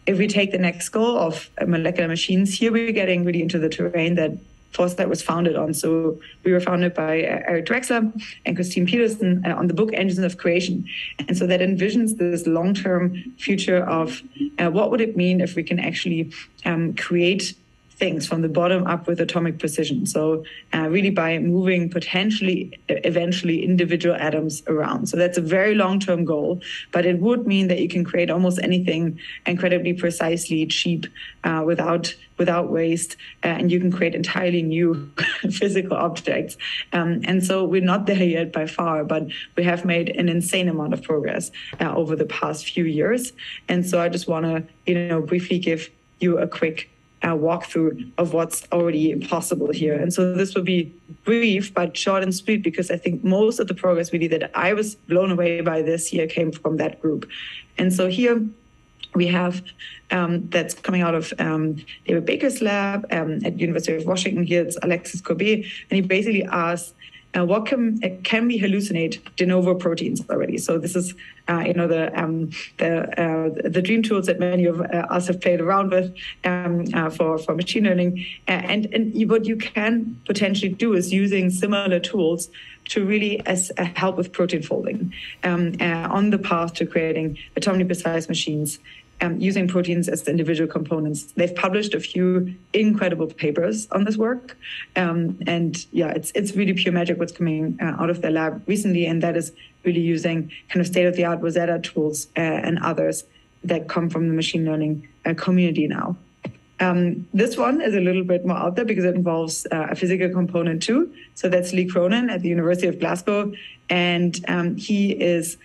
if we take the next goal of molecular machines, here we're getting really into the terrain that Foresight was founded on. So we were founded by Eric Drexler and Christine Peterson on the book Engines of Creation. And so that envisions this long-term future of what would it mean if we can actually create things from the bottom up with atomic precision. So really by moving potentially, eventually individual atoms around. So that's a very long-term goal, but it would mean that you can create almost anything incredibly precisely, cheap, without waste, and you can create entirely new physical objects. And so we're not there yet by far, but we have made an insane amount of progress over the past few years. And so I just want to, briefly give you a quick walkthrough of what's already possible here. And so this will be brief, but short and sweet, because I think most of the progress really that I was blown away by this year came from that group. And so here we have that's coming out of David Baker's lab at University of Washington. Here it's Alexis Courbet, and he basically asked, what can we hallucinate de novo proteins already? So this is, the dream tools that many of us have played around with for machine learning. And what you can potentially do is using similar tools to really help with protein folding on the path to creating atomically precise machines. Using proteins as the individual components. They've published a few incredible papers on this work. It's really pure magic what's coming out of their lab recently, and that is really using kind of state-of-the-art Rosetta tools and others that come from the machine learning community now. This one is a little bit more out there because it involves a physical component too. So that's Lee Cronin at the University of Glasgow, and he is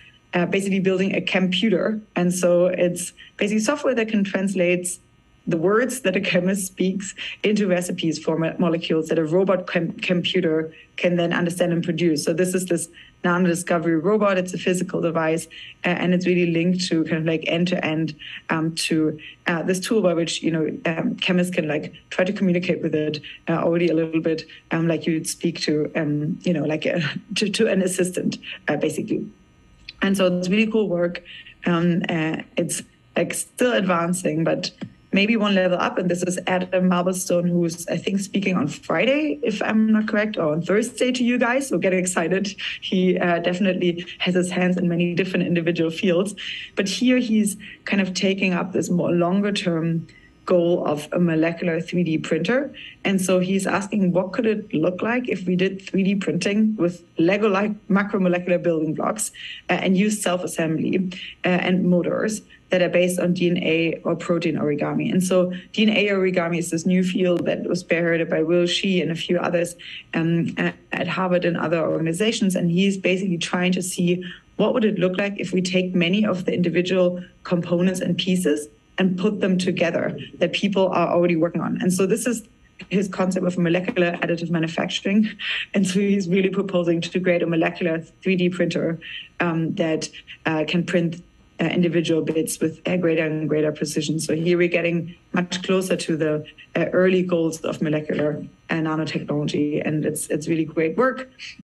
basically building a computer. And so it's basically software that can translate the words that a chemist speaks into recipes for molecules that a robot computer can then understand and produce. So this is this NonDiscovery Robot. It's a physical device, and it's really linked to kind of like end-to-end to this tool by which, chemists can like try to communicate with it already a little bit like you'd speak to, to an assistant, basically. And so it's really cool work. It's like still advancing, but maybe one level up. And this is Adam Marblestone, who's, I think, speaking on Friday, if I'm not correct, or on Thursday to you guys. So get excited. He definitely has his hands in many different individual fields. But here he's kind of taking up this more longer term goal of a molecular 3D printer. And so he's asking, what could it look like if we did 3D printing with Lego-like macromolecular building blocks and use self-assembly and motors that are based on DNA or protein origami. And so DNA origami is this new field that was spearheaded by Will Shi and a few others at Harvard and other organizations. And he's basically trying to see what would it look like if we take many of the individual components and pieces and put them together that people are already working on. And so this is his concept of molecular additive manufacturing. And so he's really proposing to create a molecular 3D printer that can print individual bits with greater and greater precision. So here we're getting much closer to the early goals of molecular nanotechnology, and it's really great work.